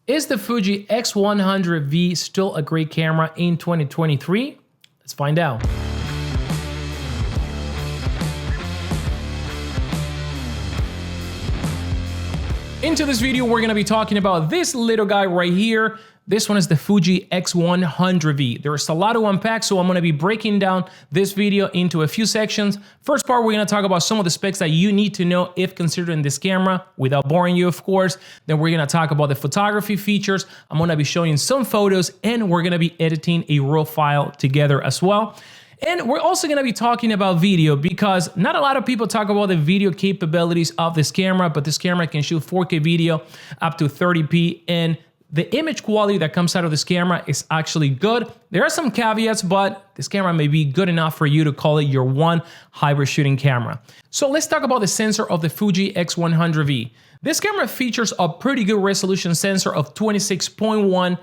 Is the Fuji X100V still a great camera in 2023? Let's find out. Into this video, we're gonna be talking about this little guy right here. This one is the Fuji X100V. There's a lot to unpack, so I'm gonna be breaking down this video into a few sections. First part, we're gonna talk about some of the specs that you need to know if considering this camera, without boring you, of course. Then we're gonna talk about the photography features. I'm gonna be showing some photos, and we're gonna be editing a raw file together as well. And we're also gonna be talking about video because not a lot of people talk about the video capabilities of this camera, but this camera can shoot 4K video up to 30p, and the image quality that comes out of this camera is actually good. There are some caveats, but this camera may be good enough for you to call it your one hybrid shooting camera. So let's talk about the sensor of the Fuji X100V. This camera features a pretty good resolution sensor of 26.1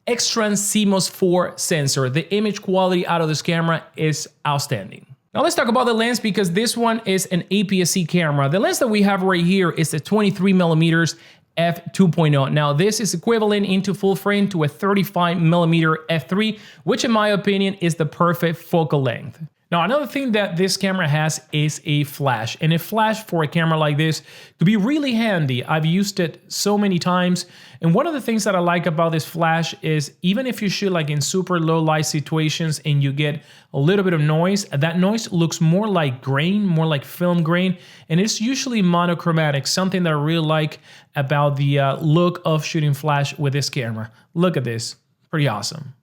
X-Trans CMOS 4 sensor. The image quality out of this camera is outstanding. Now let's talk about the lens because this one is an APS-C camera. The lens that we have right here is the 23mm f2.0. Now this is equivalent into full frame to a 35mm f3, which in my opinion is the perfect focal length. Now, another thing that this camera has is a flash, and a flash for a camera like this could be really handy. I've used it so many times, and one of the things that I like about this flash is even if you shoot like in super low light situations and you get a little bit of noise, that noise looks more like grain, more like film grain, and it's usually monochromatic, something that I really like about the look of shooting flash with this camera. Look at this, pretty awesome.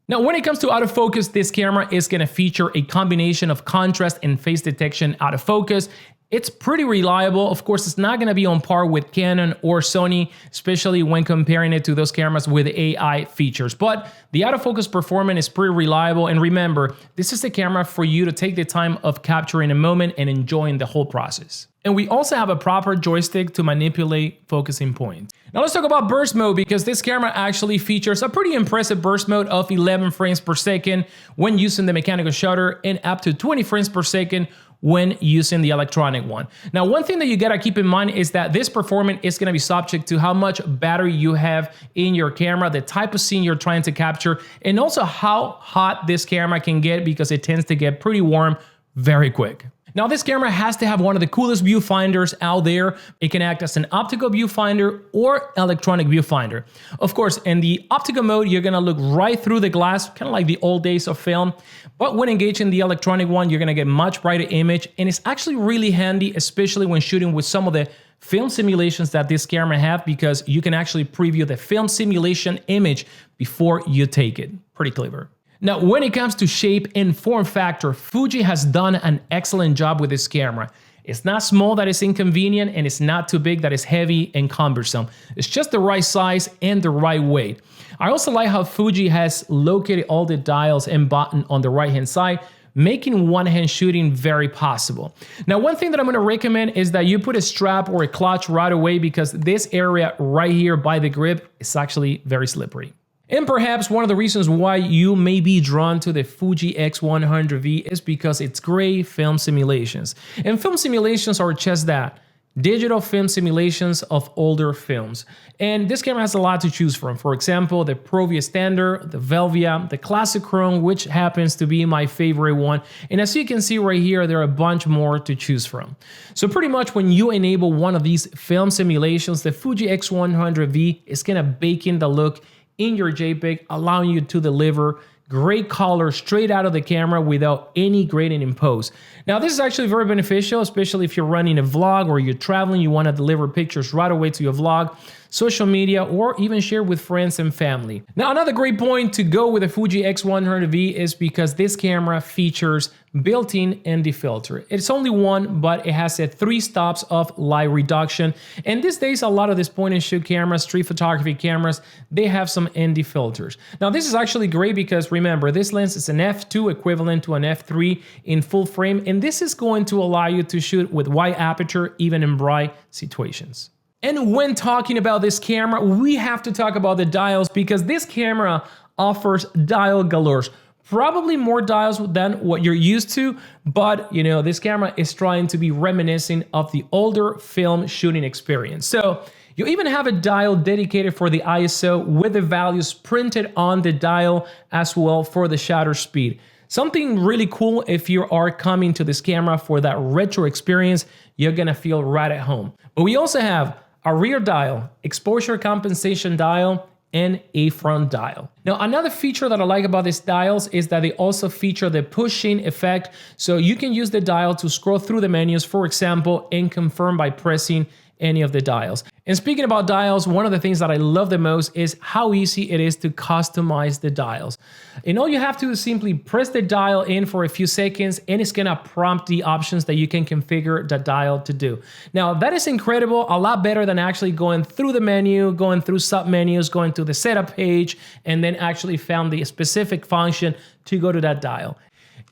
Now, when it comes to autofocus, this camera is going to feature a combination of contrast and phase detection autofocus. It's pretty reliable. Of course, it's not going to be on par with Canon or Sony, especially when comparing it to those cameras with AI features. But the autofocus performance is pretty reliable. And remember, this is a camera for you to take the time of capturing a moment and enjoying the whole process. And we also have a proper joystick to manipulate focusing points. Now let's talk about burst mode because this camera actually features a pretty impressive burst mode of 11 frames per second when using the mechanical shutter and up to 20 frames per second when using the electronic one. Now, one thing that you gotta keep in mind is that this performance is gonna be subject to how much battery you have in your camera, the type of scene you're trying to capture, and also how hot this camera can get because it tends to get pretty warm very quick. Now, this camera has to have one of the coolest viewfinders out there. It can act as an optical viewfinder or electronic viewfinder. Of course, in the optical mode, you're gonna look right through the glass, kind of like the old days of film. But when engaging the electronic one, you're gonna get much brighter image, and it's actually really handy, especially when shooting with some of the film simulations that this camera have, because you can actually preview the film simulation image before you take it. Pretty clever. Now, when it comes to shape and form factor, Fuji has done an excellent job with this camera. It's not small that is inconvenient, and it's not too big that is heavy and cumbersome. It's just the right size and the right weight. I also like how Fuji has located all the dials and button on the right-hand side, making one-hand shooting very possible. Now, one thing that I'm gonna recommend is that you put a strap or a clutch right away because this area right here by the grip is actually very slippery. And perhaps one of the reasons why you may be drawn to the Fuji X100V is because it's great film simulations. And film simulations are just that, digital film simulations of older films. And this camera has a lot to choose from. For example, the Provia Standard, the Velvia, the Classic Chrome, which happens to be my favorite one. And as you can see right here, there are a bunch more to choose from. So pretty much when you enable one of these film simulations, the Fuji X100V is gonna bake in the look in your JPEG, allowing you to deliver great color straight out of the camera without any grading in post. Now, this is actually very beneficial, especially if you're running a vlog or you're traveling, you want to deliver pictures right away to your vlog, social media, or even share with friends and family. Now, another great point to go with the Fuji X100V is because this camera features built-in ND filter. It's only one, but it has 3 stops of light reduction. And these days, a lot of these point and shoot cameras, street photography cameras, they have some ND filters. Now, this is actually great because remember, this lens is an f2 equivalent to an f3 in full frame, and this is going to allow you to shoot with wide aperture, even in bright situations. And when talking about this camera, we have to talk about the dials because this camera offers dial galore. Probably more dials than what you're used to, but you know, this camera is trying to be reminiscent of the older film shooting experience. So You even have a dial dedicated for the ISO with the values printed on the dial as well for the shutter speed. Something really cool if you are coming to this camera for that retro experience, you're gonna feel right at home. But we also have a rear dial, exposure compensation dial, and a front dial. Now, another feature that I like about these dials is that they also feature the push-in effect, so you can use the dial to scroll through the menus, for example, and confirm by pressing any of the dials. And speaking about dials, one of the things that I love the most is how easy it is to customize the dials. And all you have to do is simply press the dial in for a few seconds and it's gonna prompt the options that you can configure the dial to do. Now that is incredible, a lot better than actually going through the menu, going through submenus, going to the setup page, and then actually found the specific function to go to that dial.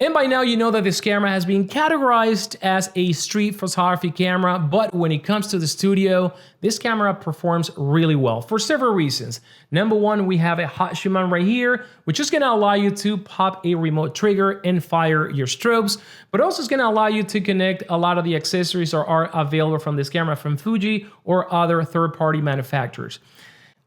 And by now you know that this camera has been categorized as a street photography camera, but when it comes to the studio, this camera performs really well for several reasons. Number one, we have a hot shoe mount right here, which is gonna allow you to pop a remote trigger and fire your strobes, but also it's gonna allow you to connect a lot of the accessories that are available from this camera from Fuji or other third-party manufacturers.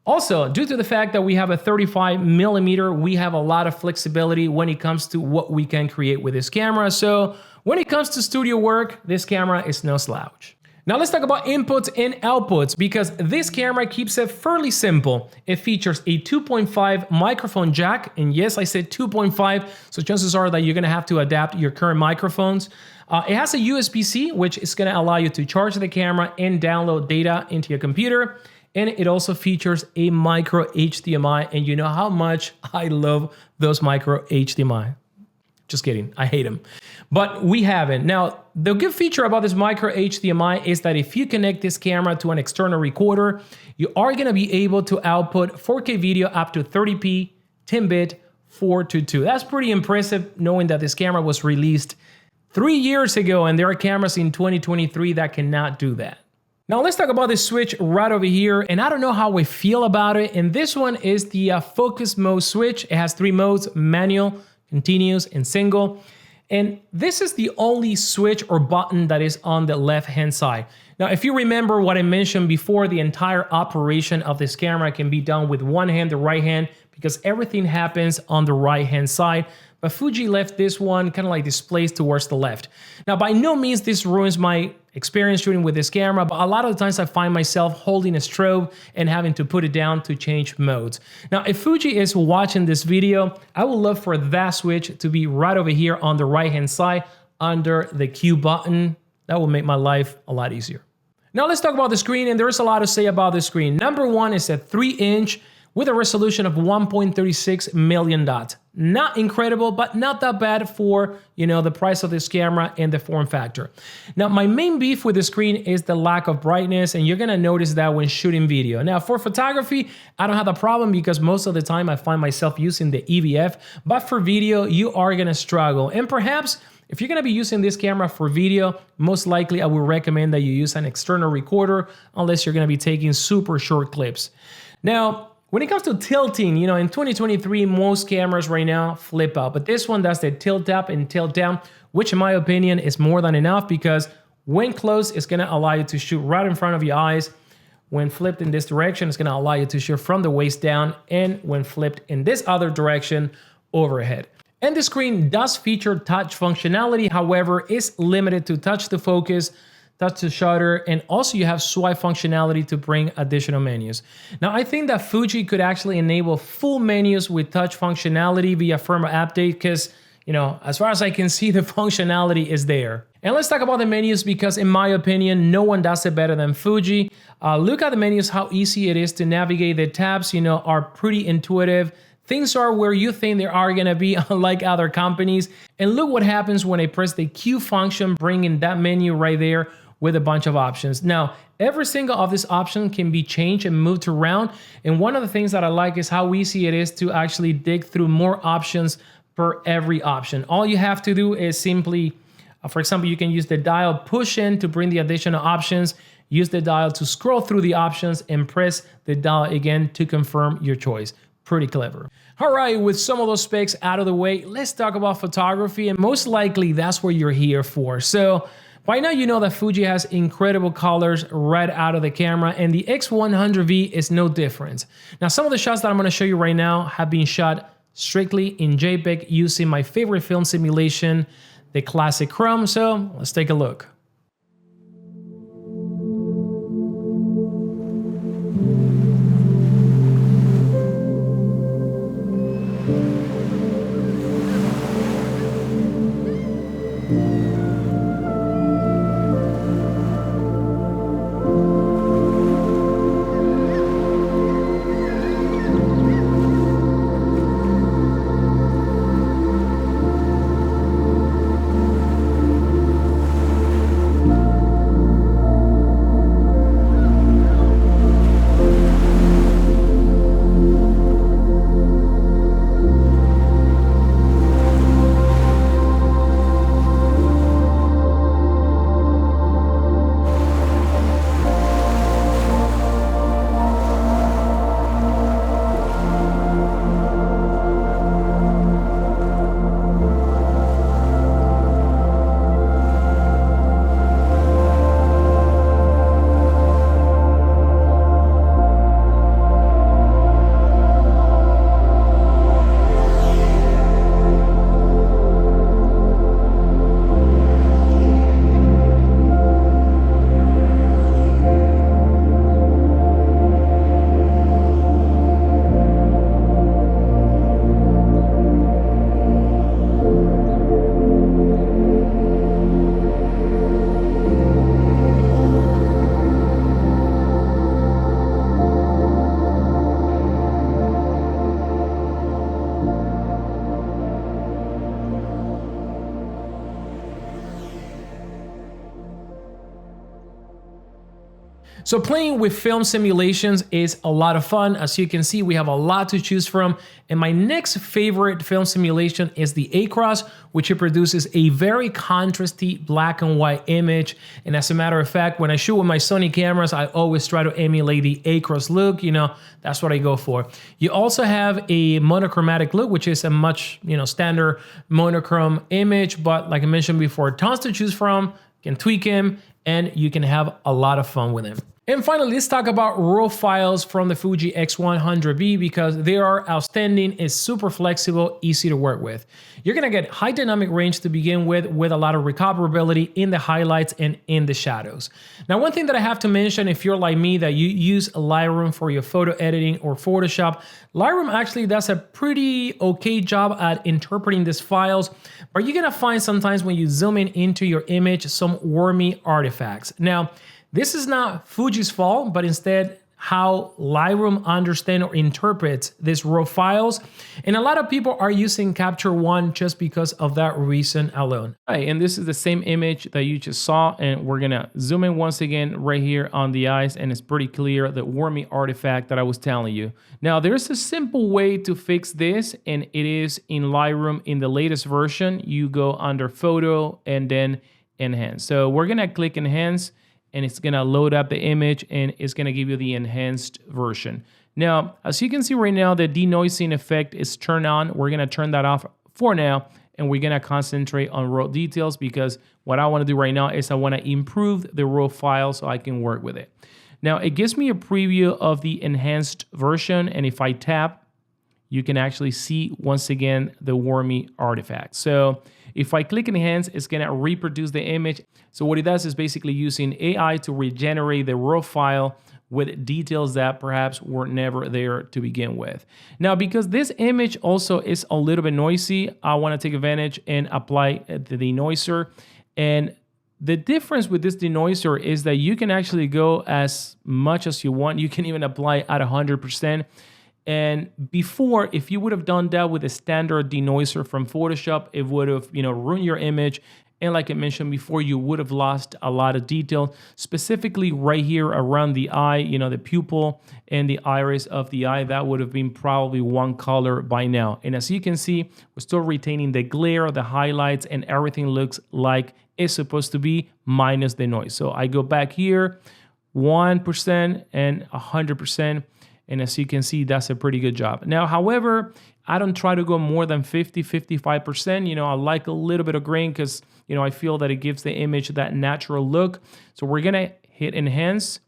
Also, due to the fact that we have a 35mm, we have a lot of flexibility when it comes to what we can create with this camera. So when it comes to studio work, this camera is no slouch. Now let's talk about inputs and outputs because this camera keeps it fairly simple. It features a 2.5 microphone jack, and yes, I said 2.5, so chances are that you're gonna have to adapt your current microphones. It has a USB-C, which is gonna allow you to charge the camera and download data into your computer. And it also features a micro HDMI, and you know how much I love those micro HDMI. Just kidding, I hate them. But we have it. Now, the good feature about this micro HDMI is that if you connect this camera to an external recorder, you are gonna be able to output 4K video up to 30p, 10-bit, 4:2. That's pretty impressive knowing that this camera was released 3 years ago and there are cameras in 2023 that cannot do that. Now let's talk about this switch right over here, and I don't know how I feel about it. And this one is the focus mode switch. It has 3 modes: manual, continuous, and single. And this is the only switch or button that is on the left-hand side. Now, if you remember what I mentioned before, the entire operation of this camera can be done with one hand, the right hand, because everything happens on the right-hand side. But Fuji left this one kind of like displaced towards the left. Now, by no means this ruins my experience shooting with this camera, but a lot of the times I find myself holding a strobe and having to put it down to change modes. Now, if Fuji is watching this video, I would love for that switch to be right over here on the right-hand side under the Q button. That will make my life a lot easier. Now let's talk about the screen, and there's a lot to say about the screen. Number one is a 3-inch with a resolution of 1.36 million dots. Not incredible, but not that bad for, the price of this camera and the form factor. Now, my main beef with the screen is the lack of brightness, and you're gonna notice that when shooting video. Now, for photography, I don't have a problem because most of the time I find myself using the EVF, but for video, you are gonna struggle. And perhaps, if you're gonna be using this camera for video, most likely I would recommend that you use an external recorder unless you're gonna be taking super short clips. Now, when it comes to tilting, in 2023, most cameras right now flip out, but this one does the tilt up and tilt down, which in my opinion is more than enough because when close, it's gonna allow you to shoot right in front of your eyes. When flipped in this direction, it's gonna allow you to shoot from the waist down, and when flipped in this other direction, overhead. And the screen does feature touch functionality, however, it's limited to touch to focus, touch the shutter, and also you have swipe functionality to bring additional menus. Now, I think that Fuji could actually enable full menus with touch functionality via firmware update because, as far as I can see, the functionality is there. And let's talk about the menus because in my opinion, no one does it better than Fuji. Look at the menus, how easy it is to navigate. The tabs, are pretty intuitive. Things are where you think they are gonna be, unlike other companies. And look what happens when I press the Q function, bringing that menu right there with a bunch of options. Now, every single of these options can be changed and moved around. And one of the things that I like is how easy it is to actually dig through more options per every option. All you have to do is simply, for example, you can use the dial push in to bring the additional options, use the dial to scroll through the options, and press the dial again to confirm your choice. Pretty clever. All right, with some of those specs out of the way, let's talk about photography, and most likely that's what you're here for. So By now you know that Fuji has incredible colors right out of the camera, and the X100V is no different. Now some of the shots that I'm going to show you right now have been shot strictly in JPEG using my favorite film simulation, the classic Chrome, so let's take a look. So playing with film simulations is a lot of fun. As you can see, we have a lot to choose from. And my next favorite film simulation is the Across, which it produces a very contrasty black and white image. And as a matter of fact, when I shoot with my Sony cameras, I always try to emulate the Across look. You know, that's what I go for. You also have a monochromatic look, which is a much, standard monochrome image. But like I mentioned before, tons to choose from. You can tweak him and you can have a lot of fun with him. And finally, let's talk about RAW files from the Fuji X100V because they are outstanding, it's super flexible, easy to work with. You're gonna get high dynamic range to begin with a lot of recoverability in the highlights and in the shadows. Now, one thing that I have to mention, if you're like me, that you use Lightroom for your photo editing or Photoshop, Lightroom actually does a pretty okay job at interpreting these files, but you're gonna find sometimes when you zoom in into your image, some wormy artifacts. Now, this is not Fuji's fault, but instead how Lightroom understands or interprets these RAW files. And a lot of people are using Capture One just because of that reason alone. Right, and this is the same image that you just saw, and we're gonna zoom in once again right here on the eyes, and it's pretty clear the wormy artifact that I was telling you. Now, there's a simple way to fix this, and it is in Lightroom in the latest version. You go under Photo and then Enhance. So we're gonna click Enhance, and it's gonna load up the image and it's gonna give you the enhanced version. Now, as you can see right now, the denoising effect is turned on. We're gonna turn that off for now, and we're gonna concentrate on raw details because what I wanna do right now is I wanna improve the raw file so I can work with it. Now, it gives me a preview of the enhanced version, and if I tap, you can actually see once again the wormy artifact. So if I click Enhance, it's gonna reproduce the image. So what it does is basically using AI to regenerate the raw file with details that perhaps were never there to begin with. Now, because this image also is a little bit noisy, I wanna take advantage and apply the denoiser. And the difference with this denoiser is that you can actually go as much as you want. You can even apply at 100%. And before, if you would have done that with a standard denoiser from Photoshop, it would have, ruined your image. And like I mentioned before, you would have lost a lot of detail, specifically right here around the eye, the pupil and the iris of the eye. That would have been probably one color by now. And as you can see, we're still retaining the glare, the highlights, and everything looks like it's supposed to be minus the noise. So I go back here, 1% and 100%. And as you can see, that's a pretty good job. Now, however, I don't try to go more than 50, 55%. You know, I like a little bit of grain because, you know, I feel that it gives the image that natural look. So we're gonna hit enhance.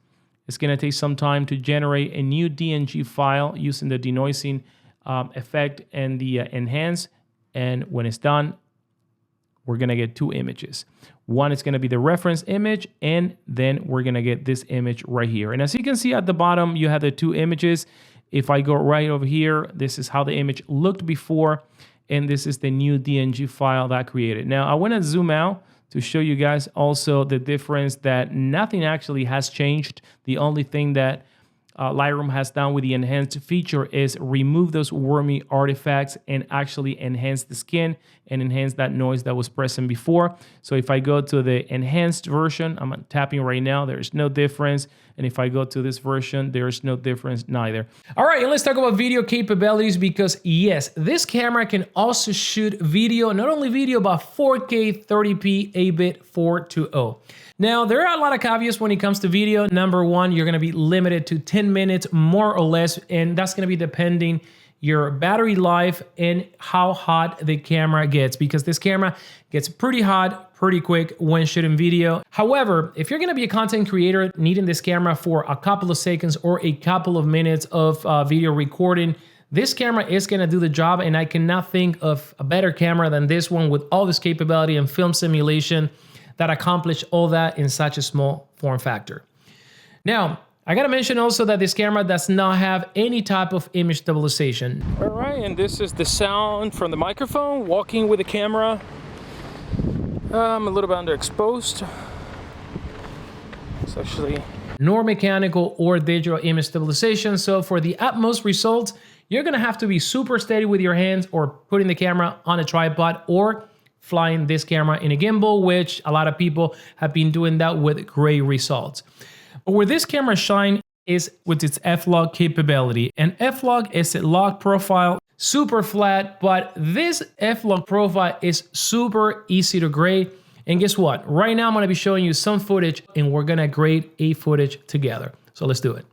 It's gonna take some time to generate a new DNG file using the denoising effect and the enhance. And when it's done, we're gonna get two images. One is gonna be the reference image, and then we're gonna get this image right here. And as you can see at the bottom, you have the two images. If I go right over here, this is how the image looked before, and this is the new DNG file that I created. Now I wanna zoom out to show you guys also the difference that nothing actually has changed. The only thing that Lightroom has done with the enhanced feature is remove those wormy artifacts and actually enhance the skin and enhance that noise that was present before. So if I go to the enhanced version, I'm tapping right now, there's no difference. And if I go to this version, there's no difference neither. All right, and let's talk about video capabilities, because yes, this camera can also shoot video, not only video, but 4K 30p 8-bit 420. Now, there are a lot of caveats when it comes to video. Number one, you're gonna be limited to 10 minutes more or less, and that's gonna be depending your battery life and how hot the camera gets, because this camera gets pretty hot pretty quick when shooting video. However, if you're gonna be a content creator needing this camera for a couple of seconds or a couple of minutes of video recording, this camera is gonna do the job, and I cannot think of a better camera than this one with all this capability and film simulation that accomplish all that in such a small form factor. Now, I gotta mention also that this camera does not have any type of image stabilization. All right, and this is the sound from the microphone walking with the camera. I'm a little bit underexposed. It's actually nor mechanical or digital image stabilization. So for the utmost results, you're gonna have to be super steady with your hands or putting the camera on a tripod or flying this camera in a gimbal, which a lot of people have been doing that with great results. But where this camera shines is with its FLog capability. And FLog is a log profile, super flat, but this FLog profile is super easy to grade. And guess what? Right now I'm gonna be showing you some footage, and we're gonna grade a footage together. So let's do it.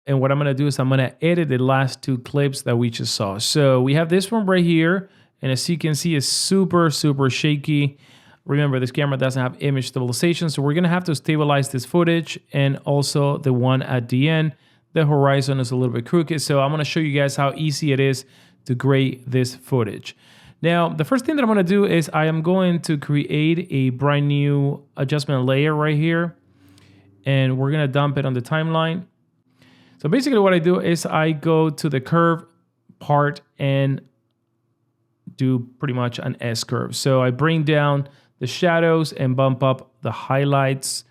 And what I'm going to do is I'm going to edit the last two clips that we just saw. So we have this one right here. And as you can see, it's super, super shaky. Remember, this camera doesn't have image stabilization. So we're going to have to stabilize this footage. And also the one at the end, the horizon is a little bit crooked. So I'm going to show you guys how easy it is to grade this footage. Now, the first thing that I'm going to do is I am going to create a brand new adjustment layer right here, and we're going to dump it on the timeline. So basically what I do is I go to the curve part and do pretty much an S curve. So I bring down the shadows and bump up the highlights,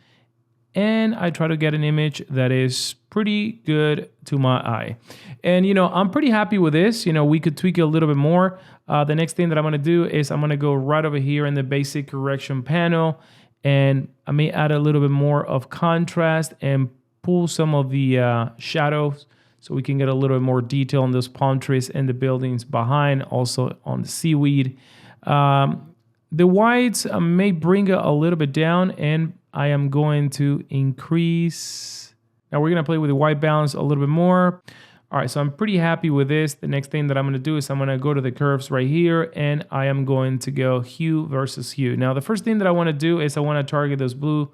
and I try to get an image that is pretty good to my eye. And, you know, I'm pretty happy with this. You know, we could tweak it a little bit more. The next thing that I'm going to do is I'm going to go right over here in the basic correction panel, and I may add a little bit more of contrast and pull some of the shadows so we can get a little bit more detail on those palm trees and the buildings behind, also on the seaweed. The whites may bring it a little bit down, and I am going to increase. Now we're going to play with the white balance a little bit more. All right, so I'm pretty happy with this. The next thing that I'm going to do is I'm going to go to the curves right here, and I am going to go hue versus hue. Now, the first thing that I want to do is I want to target those blue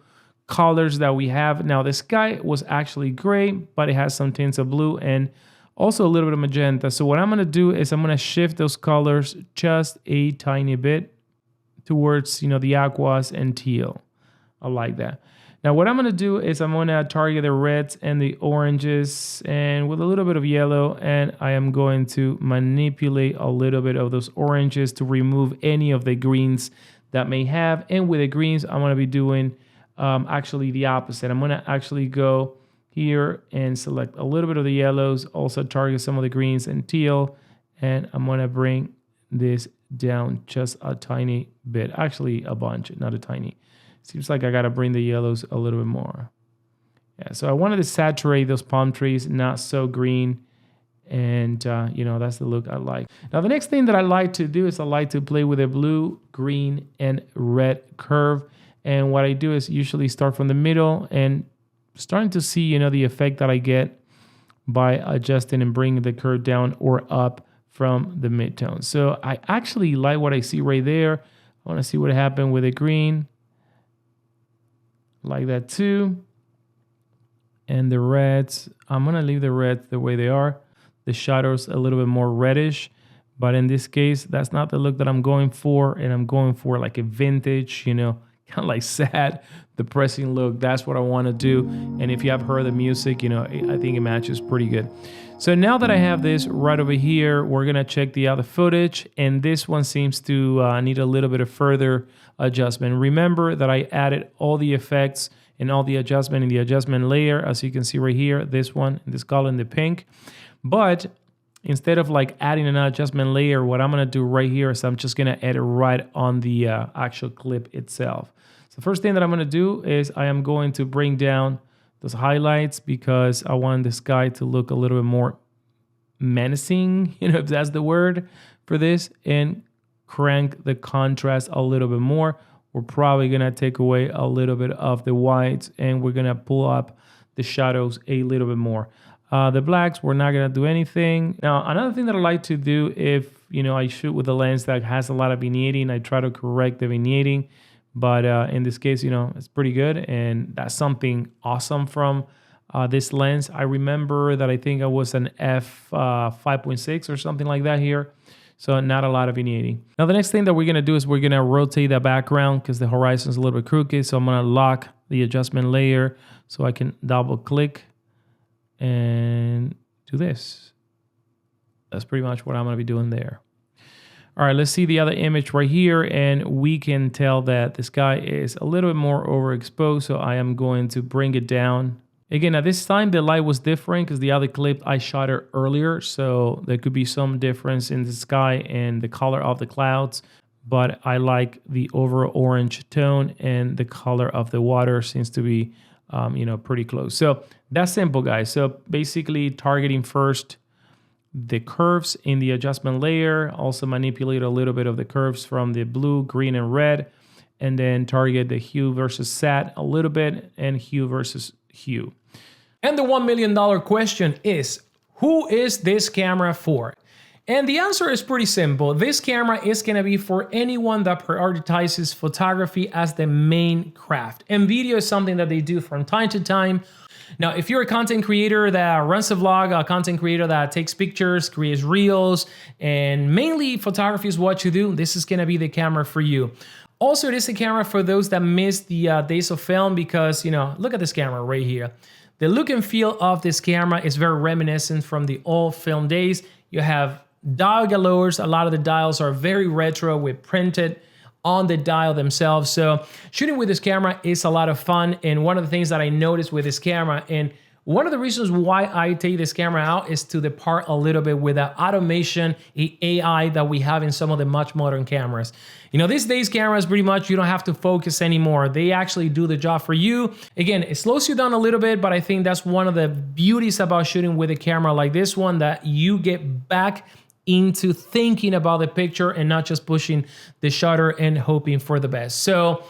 colors that we have. Now, the sky was actually gray, but it has some tints of blue and also a little bit of magenta. So what I'm going to do is I'm going to shift those colors just a tiny bit towards, you know, the aquas and teal. I like that. Now what I'm going to do is I'm going to target the reds and the oranges and with a little bit of yellow, and I am going to manipulate a little bit of those oranges to remove any of the greens that may have. And with the greens, I'm going to be doing actually the opposite. I'm going to actually go here and select a little bit of the yellows, also target some of the greens and teal, and I'm going to bring this down just a tiny bit, actually a bunch, not a tiny. Seems like I got to bring the yellows a little bit more. Yeah, so I wanted to saturate those palm trees, not so green. And, you know, that's the look I like. Now, the next thing that I like to do is I like to play with a blue, green, and red curve. And what I do is usually start from the middle and starting to see, you know, the effect that I get by adjusting and bringing the curve down or up from the midtone. So I actually like what I see right there. I want to see what happened with the green. Like that too. And the reds, I'm going to leave the reds the way they are. The shadows a little bit more reddish, but in this case, that's not the look that I'm going for. And I'm going for like a vintage, you know, kind of like sad, depressing look. That's what I want to do. And if you have heard the music, you know, I think it matches pretty good. So now that I have this right over here, we're going to check the other footage. And this one seems to need a little bit of further adjustment. Remember that I added all the effects and all the adjustment in the adjustment layer, as you can see right here, this one, this color, and the pink. But instead of like adding an adjustment layer, what I'm going to do right here is I'm just going to add it right on the actual clip itself. So first thing that I'm going to do is I am going to bring down those highlights because I want the sky to look a little bit more menacing, you know, if that's the word for this, and crank the contrast a little bit more. We're probably going to take away a little bit of the whites, and we're going to pull up the shadows a little bit more. The blacks, we're not going to do anything. Now, another thing that I like to do if, you know, I shoot with a lens that has a lot of vignetting, I try to correct the vignetting. But in this case, you know, it's pretty good. And that's something awesome from this lens. I remember that I think I was an f5.6 or something like that here. So not a lot of vignetting. Now, the next thing that we're going to do is we're going to rotate the background because the horizon is a little bit crooked. So I'm going to lock the adjustment layer so I can double click and do this. That's pretty much what I'm going to be doing there. All right, let's see the other image right here, and we can tell that the sky is a little bit more overexposed, so I am going to bring it down. Again, at this time, the light was different because the other clip I shot it earlier, so there could be some difference in the sky and the color of the clouds, but I like the overall orange tone, and the color of the water seems to be, you know, pretty close. So that's simple, guys. So basically targeting first the curves in the adjustment layer, also manipulate a little bit of the curves from the blue, green, and red, and then target the hue versus sat a little bit and hue versus hue. And the $1 million question is, who is this camera for? And the answer is pretty simple. This camera is going to be for anyone that prioritizes photography as the main craft. And video is something that they do from time to time. Now, if you're a content creator that runs a vlog, a content creator that takes pictures, creates reels, and mainly photography is what you do, this is gonna be the camera for you. Also, it is a camera for those that miss the days of film because, you know, look at this camera right here. The look and feel of this camera is very reminiscent from the old film days. You have dial galores. A lot of the dials are very retro with printed on the dial themselves. So shooting with this camera is a lot of fun. And one of the things that I noticed with this camera, and one of the reasons why I take this camera out, is to depart a little bit with the automation, the AI that we have in some of the much modern cameras. You know, these days cameras, pretty much you don't have to focus anymore. They actually do the job for you. Again, it slows you down a little bit, but I think that's one of the beauties about shooting with a camera like this one, that you get back into thinking about the picture and not just pushing the shutter and hoping for the best. So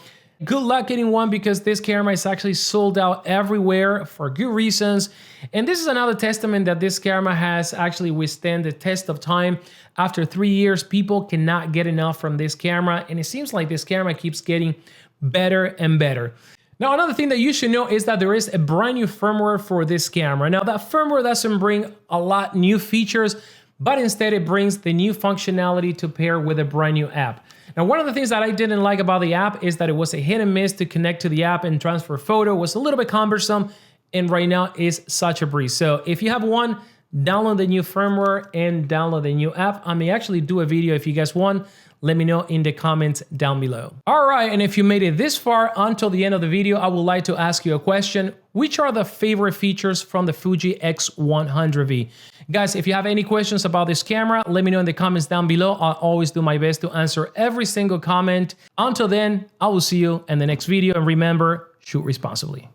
good luck getting one, because this camera is actually sold out everywhere for good reasons. And this is another testament that this camera has actually withstood the test of time. After 3 years, people cannot get enough from this camera, and it seems like this camera keeps getting better and better. Now, another thing that you should know is that there is a brand new firmware for this camera. Now, that firmware doesn't bring a lot new features, but instead it brings the new functionality to pair with a brand new app. Now, one of the things that I didn't like about the app is that it was a hit and miss to connect to the app and transfer photo. It was a little bit cumbersome, and right now is such a breeze. So if you have one, download the new firmware and download the new app. I may actually do a video if you guys want. Let me know in the comments down below. All right, and if you made it this far until the end of the video, I would like to ask you a question. Which are the favorite features from the Fuji X100V? Guys, if you have any questions about this camera, let me know in the comments down below. I'll always do my best to answer every single comment. Until then, I will see you in the next video, and remember, shoot responsibly.